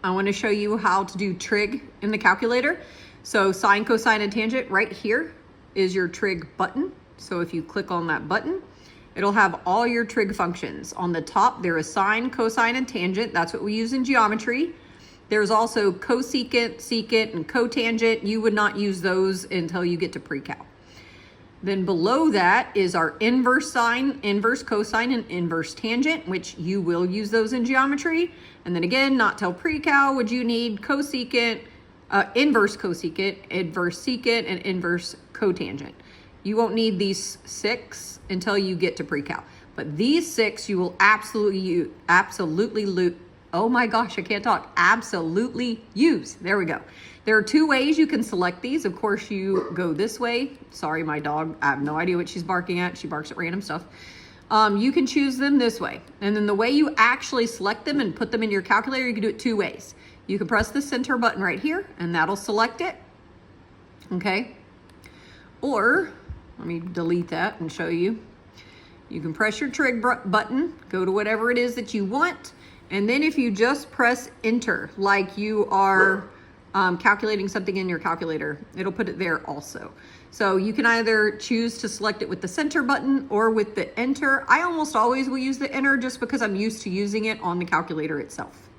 I want to show you how to do trig in the calculator. So sine, cosine, and tangent right here is your trig button. So if you click on that button, it'll have all your trig functions. On the top, there is sine, cosine, and tangent. That's what we use in geometry. There's also cosecant, secant, and cotangent. You would not use those until you get to pre-cal. Then below that is our inverse sine, inverse cosine, and inverse tangent, which you will use those in geometry. And then again, not till pre-cal would you need cosecant, inverse cosecant, inverse secant, and inverse cotangent. You won't need these 6 until you get to pre-cal. But these 6 you will absolutely oh my gosh, I can't talk. Absolutely use. There we go. There are 2 ways you can select these. Of course, you go this way. Sorry, my dog. I have no idea what she's barking at. She barks at random stuff. You can choose them this way. And then the way you actually select them and put them in your calculator, you can do it 2 ways. You can press the center button right here, and that'll select it. Okay. Or, let me delete that and show you. You can press your trig button, go to whatever it is that you want. And then if you just press enter, like you are calculating something in your calculator, it'll put it there also. So you can either choose to select it with the center button or with the enter. I almost always will use the enter just because I'm used to using it on the calculator itself.